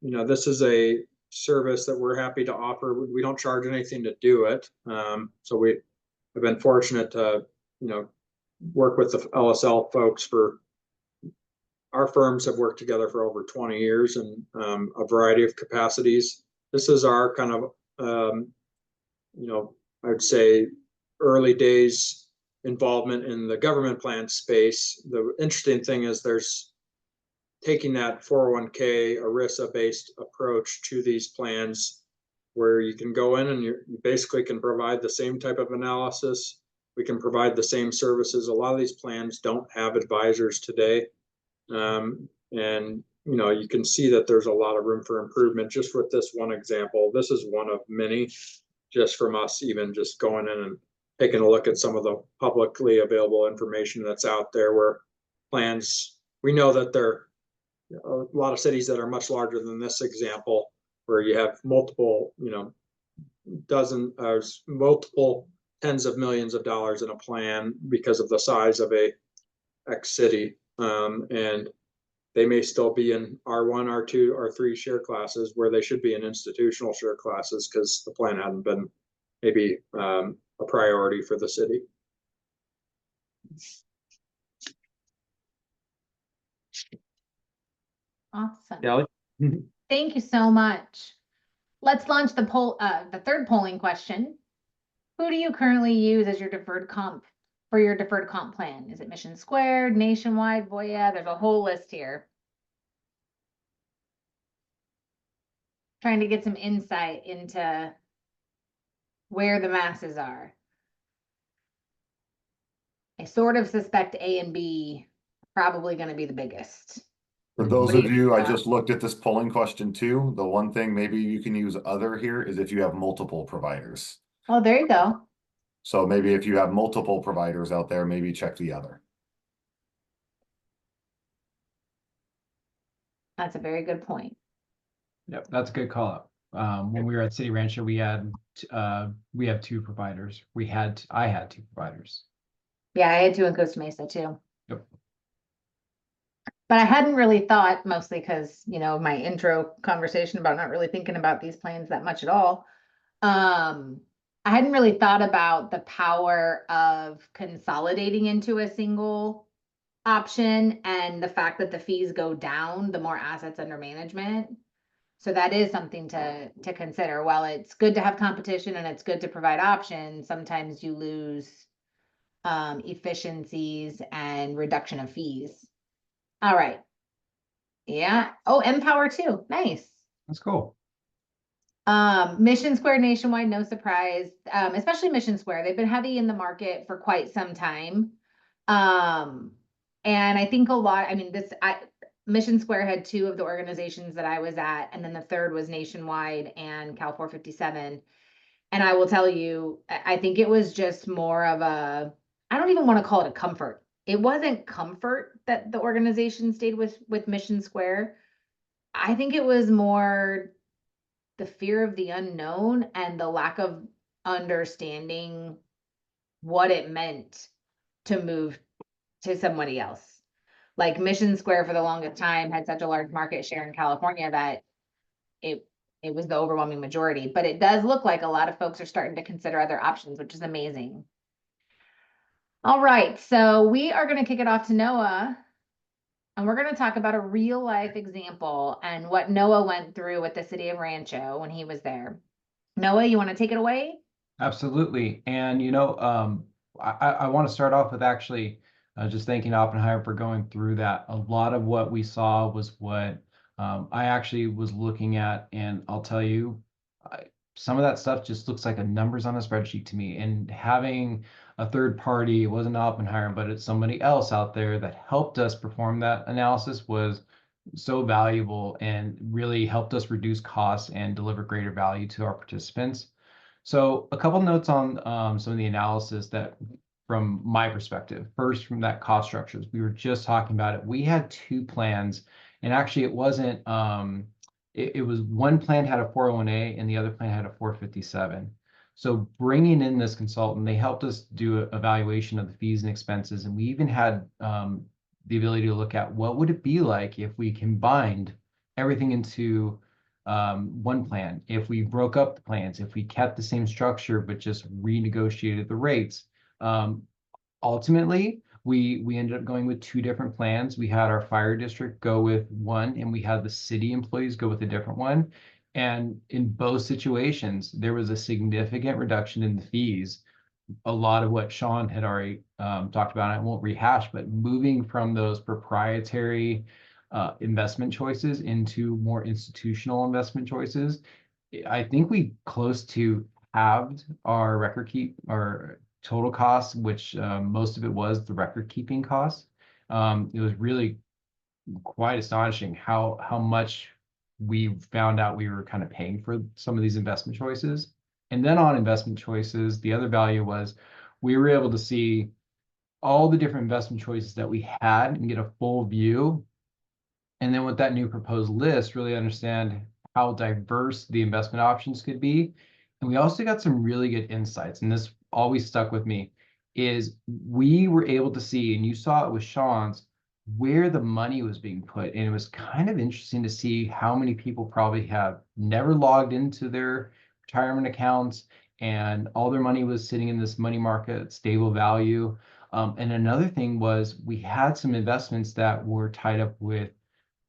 this is a service that we're happy to offer. We don't charge anything to do it. So we have been fortunate to, work with the LSL folks for, our firms have worked together for over 20 years in a variety of capacities. This is our kind of, I'd say early days involvement in the government plan space. The interesting thing is there's taking that 401k ERISA based approach to these plans, where you can go in and you basically can provide the same type of analysis. We can provide the same services. A lot of these plans don't have advisors today. And you can see that there's a lot of room for improvement just with this one example. This is one of many, just from us, even just going in and taking a look at some of the publicly available information that's out there, where plans, we know that there are a lot of cities that are much larger than this example, where you have multiple, multiple tens of millions of dollars in a plan because of the size of a X city. And they may still be in R1, R2, R3 share classes, where they should be in institutional share classes because the plan hadn't been maybe a priority for the city. Awesome. Kelly? Thank you so much. Let's launch the third polling question. Who do you currently use as your deferred comp for your deferred comp plan? Is it Mission Squared, Nationwide, Voya? There's a whole list here. Trying to get some insight into where the masses are. I sort of suspect A and B are probably going to be the biggest. For those What do of you you, I think? just looked at this polling question too. The one thing maybe you can use other here is if you have multiple providers. Oh, there you go. So maybe if you have multiple providers out there, maybe check the other. That's a very good point. Yep, that's a good call out. When we were at City Rancher, we had 2 providers. I had 2 providers. Yeah, I had two in Costa Mesa too. Yep. But I hadn't really thought, mostly because, my intro conversation about not really thinking about these plans that much at all. I hadn't really thought about the power of consolidating into a single option and the fact that the fees go down the more assets under management. So that is something to consider. While it's good to have competition and it's good to provide options, sometimes you lose efficiencies and reduction of fees. All right. Yeah. Oh, Empower too. Nice. That's cool. Mission Square nationwide, no surprise. Especially Mission Square. They've been heavy in the market for quite some time. And I think Mission Square had 2 of the organizations that I was at, and then the third was Nationwide and Cal 457. And I will tell you, I think it was just more of I don't even want to call it a comfort. It wasn't comfort that the organization stayed with Mission Square. I think it was more the fear of the unknown and the lack of understanding what it meant to move to somebody else. Like Mission Square for the longest time had such a large market share in California that it was the overwhelming majority. But it does look like a lot of folks are starting to consider other options, which is amazing. All right, so we are going to kick it off to Noah, and we're going to talk about a real life example and what Noah went through with the city of Rancho when he was there. Noah, you want to take it away? Absolutely. And I want to start off with actually just thanking Oppenheimer for going through that. A lot of what we saw was what I actually was looking at, and I'll tell you, some of that stuff just looks like a numbers on a spreadsheet to me. And having a third party, it wasn't Oppenheimer, but it's somebody else out there that helped us perform that analysis was so valuable and really helped us reduce costs and deliver greater value to our participants. So a couple notes on some of the analysis that from my perspective. First, from that cost structures, we were just talking about it. We had 2 plans, and actually it wasn't, it was one plan had a 401A and the other plan had a 457. So bringing in this consultant, they helped us do an evaluation of the fees and expenses. And we even had the ability to look at what would it be like if we combined everything into one plan, if we broke up the plans, if we kept the same structure but just renegotiated the rates. Ultimately, we ended up going with 2 different plans. We had our fire district go with one, and we had the city employees go with a different one. And in both situations, there was a significant reduction in the fees. A lot of what Sean had already talked about, I won't rehash, but moving from those proprietary investment choices into more institutional investment choices. I think we close to halved our record keep our total costs, which most of it was the record keeping costs. It was really quite astonishing how much we found out we were kind of paying for some of these investment choices. And then on investment choices, the other value was we were able to see all the different investment choices that we had and get a full view. And then with that new proposed list, really understand how diverse the investment options could be. And we also got some really good insights. And this always stuck with me is we were able to see, and you saw it with Sean's, where the money was being put. And it was kind of interesting to see how many people probably have never logged into their retirement accounts and all their money was sitting in this money market, stable value. And another thing was we had some investments that were tied up with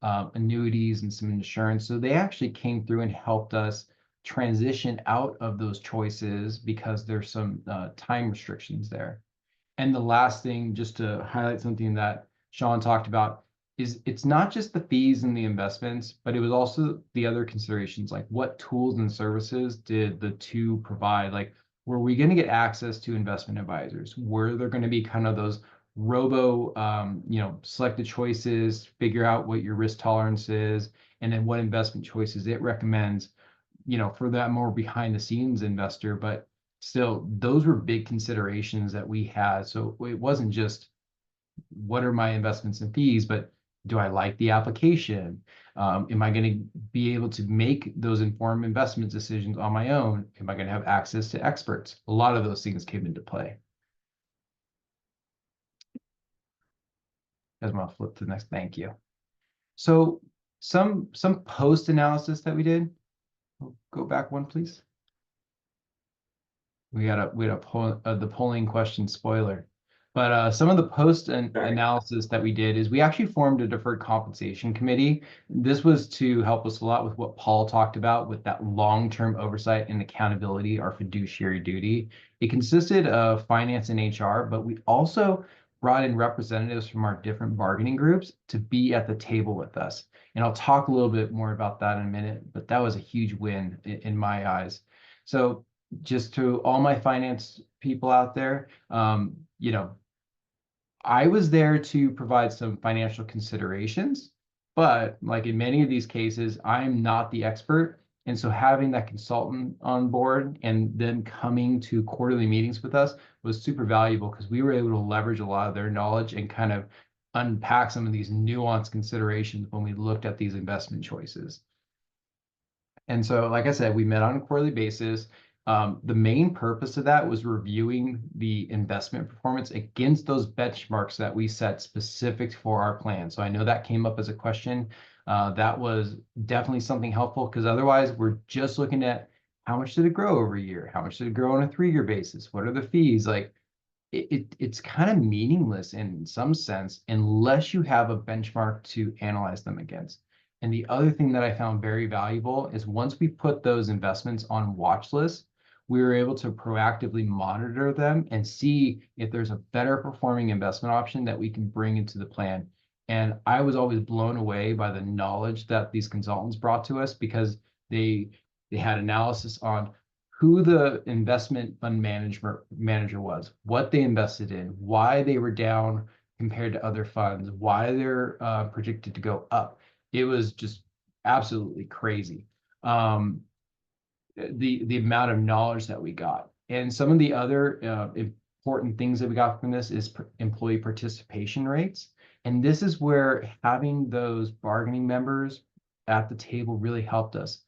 annuities and some insurance. So they actually came through and helped us transition out of those choices because there's some time restrictions there. And the last thing, just to highlight something that Sean talked about, is it's not just the fees and the investments, but it was also the other considerations, like what tools and services did the 2 provide? Like, were we going to get access to investment advisors? Were there going to be kind of those select the choices, figure out what your risk tolerance is, and then what investment choices it recommends, for that more behind the scenes investor. But still, those were big considerations that we had. So it wasn't just what are my investments and fees, but do I like the application? Am I going to be able to make those informed investment decisions on my own? Am I going to have access to experts? A lot of those things came into play. As I'll flip to the next, thank you. So some post analysis that we did. Go back one, please. We got the polling question spoiler. But some of the post analysis that we did is we actually formed a deferred compensation committee. This was to help us a lot with what Paul talked about with that long-term oversight and accountability, our fiduciary duty. It consisted of finance and HR, but we also brought in representatives from our different bargaining groups to be at the table with us. And I'll talk a little bit more about that in a minute, but that was a huge win in my eyes. So just to all my finance people out there, I was there to provide some financial considerations, but like in many of these cases, I'm not the expert. And so having that consultant on board and them coming to quarterly meetings with us was super valuable because we were able to leverage a lot of their knowledge and kind of unpack some of these nuanced considerations when we looked at these investment choices. And so, like I said, we met on a quarterly basis. The main purpose of that was reviewing the investment performance against those benchmarks that we set specific for our plan. So I know that came up as a question. That was definitely something helpful because otherwise we're just looking at how much did it grow over a year? How much did it grow on a 3-year basis? What are the fees? Like it's kind of meaningless in some sense unless you have a benchmark to analyze them against. And the other thing that I found very valuable is once we put those investments on watch lists, we were able to proactively monitor them and see if there's a better performing investment option that we can bring into the plan. And I was always blown away by the knowledge that these consultants brought to us because they had analysis on who the investment fund manager was, what they invested in, why they were down compared to other funds, why they're predicted to go up. It was just absolutely crazy. The amount of knowledge that we got. And some of the other important things that we got from this is employee participation rates. And this is where having those bargaining members at the table really helped us.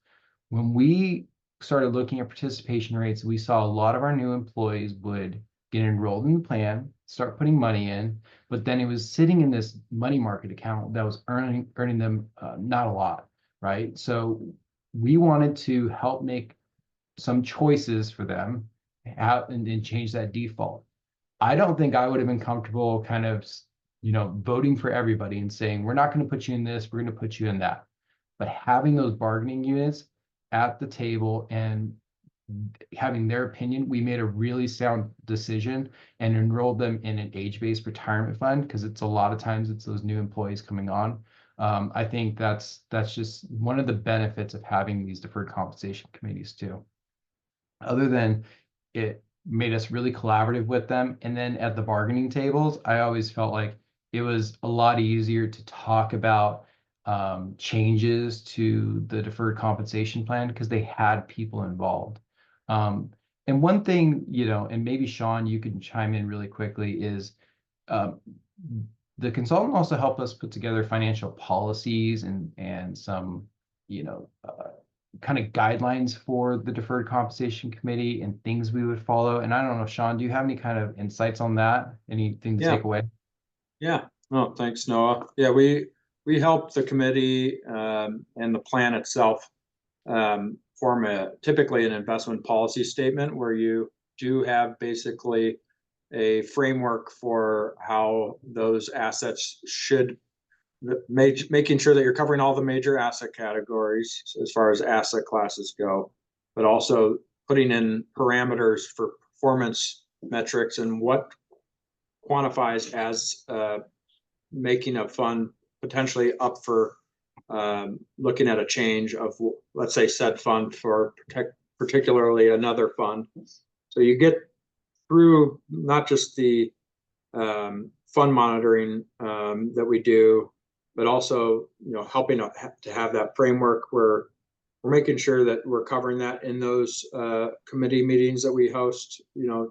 When we started looking at participation rates, we saw a lot of our new employees would get enrolled in the plan, start putting money in, but then it was sitting in this money market account that was earning them not a lot, right? So we wanted to help make some choices for them and change that default. I don't think I would have been comfortable kind of, voting for everybody and saying, we're not going to put you in this, we're going to put you in that. But having those bargaining units at the table and having their opinion, we made a really sound decision and enrolled them in an age-based retirement fund because it's a lot of times it's those new employees coming on. I think that's just one of the benefits of having these deferred compensation committees too. Other than it made us really collaborative with them. And then at the bargaining tables, I always felt like it was a lot easier to talk about changes to the deferred compensation plan because they had people involved. And one thing, and maybe Sean, you can chime in really quickly, is the consultant also helped us put together financial policies and some, kind of guidelines for the deferred compensation committee and things we would follow. And I don't know, Sean, do you have any kind of insights on that? Anything to take away? Yeah. Oh, thanks, Noah. Yeah, we helped the committee and the plan itself form typically an investment policy statement where you do have basically a framework for how those assets should making sure that you're covering all the major asset categories as far as asset classes go, but also putting in parameters for performance metrics and what quantifies as making a fund potentially up for looking at a change of, let's say, said fund for particularly another fund. So you get through not just the fund monitoring that we do, but also, helping to have that framework where we're making sure that we're covering that in those committee meetings that we host.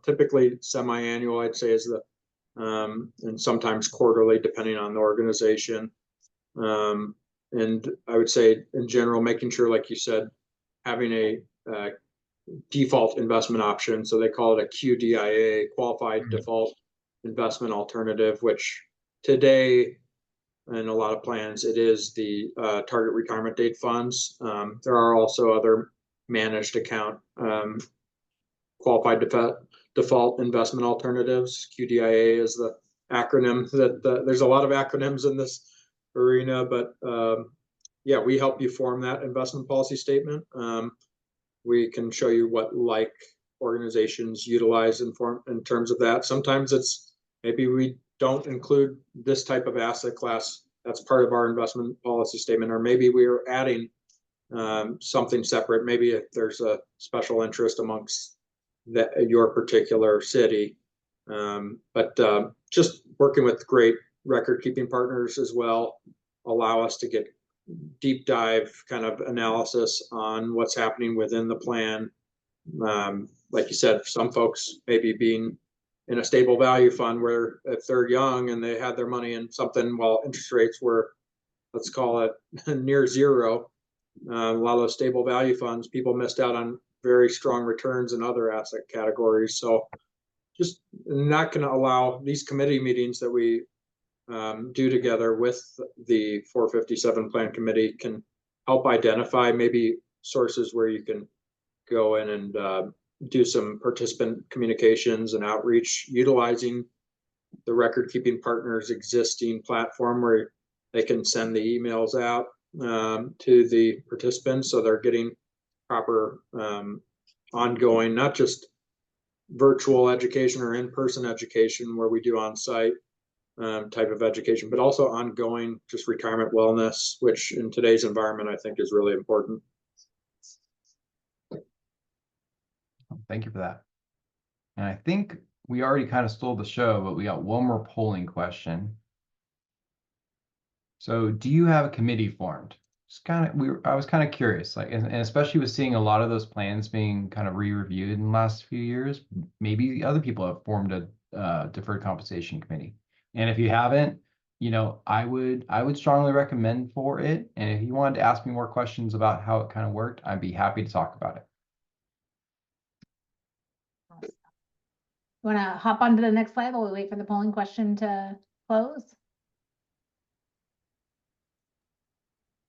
Typically semi-annual, I'd say, is the and sometimes quarterly, depending on the organization. And I would say, in general, making sure, like you said, having a default investment option. So they call it a QDIA, Qualified Default Investment Alternative, which today, in a lot of plans, it is the target retirement date funds. There are also other managed account qualified default investment alternatives. QDIA is the acronym that there's a lot of acronyms in this arena, but yeah, we help you form that investment policy statement. We can show you what like organizations utilize in terms of that. Sometimes it's maybe we don't include this type of asset class. That's part of our investment policy statement, or maybe we are adding something separate. Maybe if there's a special interest amongst your particular city. But just working with great record keeping partners as well allow us to get deep dive kind of analysis on what's happening within the plan. Like you said, some folks maybe being in a stable value fund where if they're young and they had their money in something while interest rates were, let's call it, near zero, a lot of those stable value funds, people missed out on very strong returns in other asset categories. So just not going to allow these committee meetings that we do together with the 457 plan committee can help identify maybe sources where you can go in and do some participant communications and outreach utilizing the record keeping partners existing platform where they can send the emails out to the participants, so they're getting proper ongoing, not just virtual education or in-person education where we do on-site type of education, but also ongoing just retirement wellness, which in today's environment I think is really important. Thank you for that. And I think we already kind of stole the show, but we got one more polling question. So do you have a committee formed? I was kind of curious, like, and especially with seeing a lot of those plans being kind of re-reviewed in the last few years, maybe other people have formed a deferred compensation committee. And if you haven't, I would strongly recommend for it. And if you wanted to ask me more questions about how it kind of worked, I'd be happy to talk about it. Want to hop on to the next slide while we wait for the polling question to close?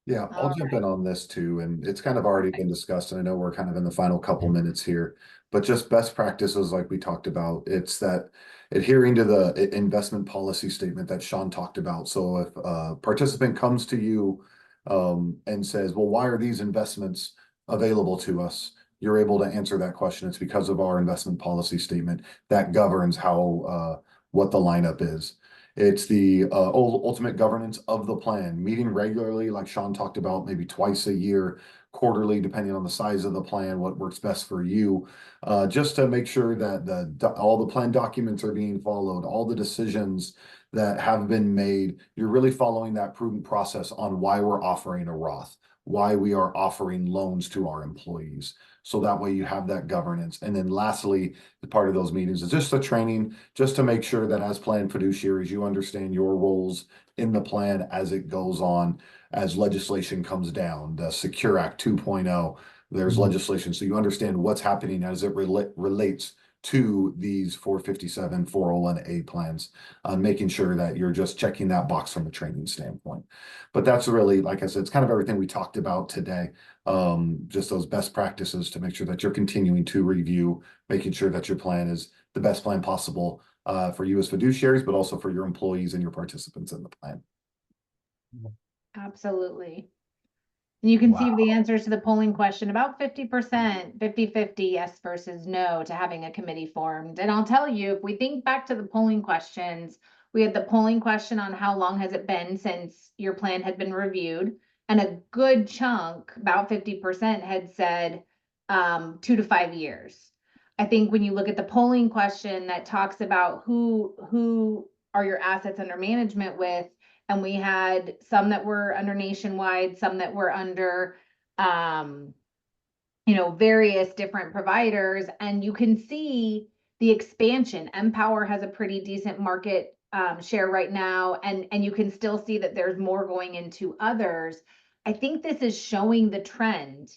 Yeah, I'll jump in on this too, and it's kind of already been discussed, and I know we're kind of in the final couple minutes here, but just best practices like we talked about, it's that adhering to the investment policy statement that Sean talked about. So if a participant comes to you and says, well, why are these investments available to us? You're able to answer that question. It's because of our investment policy statement that governs how what the lineup is. It's the ultimate governance of the plan, meeting regularly, like Sean talked about, maybe twice a year, quarterly, depending on the size of the plan, what works best for you, just to make sure that all the plan documents are being followed, all the decisions that have been made, you're really following that prudent process on why we're offering a Roth, why we are offering loans to our employees. So that way you have that governance. And then lastly, the part of those meetings is just the training, just to make sure that as plan fiduciaries, you understand your roles in the plan as it goes on, as legislation comes down, the Secure Act 2.0, there's legislation. So you understand what's happening as it relates to these 457, 401A plans, making sure that you're just checking that box from a training standpoint. But that's really, like I said, it's kind of everything we talked about today. Just those best practices to make sure that you're continuing to review, making sure that your plan is the best plan possible for you as fiduciaries, but also for your employees and your participants in the plan. Absolutely. And you can see the answers to the polling question, about 50%, 50-50 yes versus no to having a committee formed. And I'll tell you, if we think back to the polling questions, we had the polling question on how long has it been since your plan had been reviewed. And a good chunk, about 50%, had said 2 to 5 years. I think when you look at the polling question that talks about who are your assets under management with. And we had some that were under Nationwide, some that were under, various different providers. And you can see the expansion. Empower has a pretty decent market share right now, and you can still see that there's more going into others. I think this is showing the trend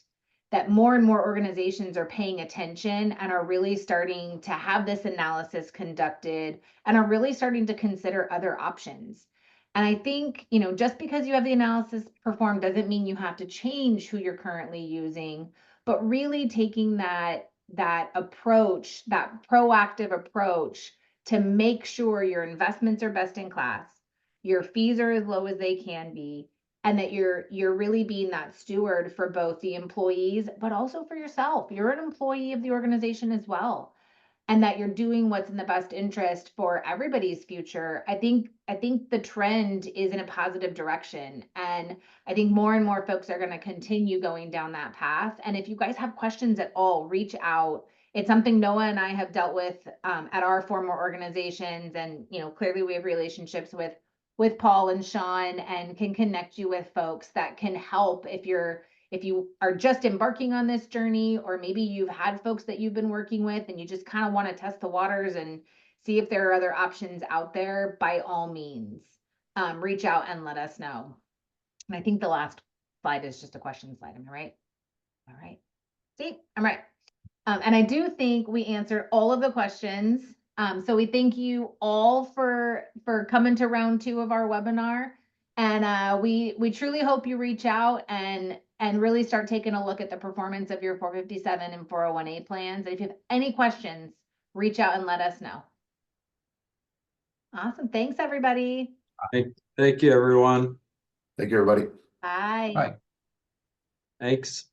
that more and more organizations are paying attention and are really starting to have this analysis conducted and are really starting to consider other options. And I think, just because you have the analysis performed doesn't mean you have to change who you're currently using, but really taking that approach, that proactive approach, to make sure your investments are best in class, your fees are as low as they can be, and that you're really being that steward for both the employees, but also for yourself. You're an employee of the organization as well, and that you're doing what's in the best interest for everybody's future. I think the trend is in a positive direction, and I think more and more folks are going to continue going down that path. And if you guys have questions at all, reach out. It's something Noah and I have dealt with at our former organizations, and clearly we have relationships with Paul and Sean, and can connect you with folks that can help if you are just embarking on this journey, or maybe you've had folks that you've been working with and you just kind of want to test the waters and see if there are other options out there. By all means, reach out and let us know. And I think the last slide is just a question slide. Am I right? All right. See, I'm right. And I do think we answered all of the questions. So we thank you all for coming to round 2 of our webinar. And we truly hope you reach out and really start taking a look at the performance of your 457 and 401A plans. And if you have any questions, reach out and let us know. Awesome. Thanks, everybody. Thank you, everyone. Thank you, everybody. Bye. Bye. Thanks.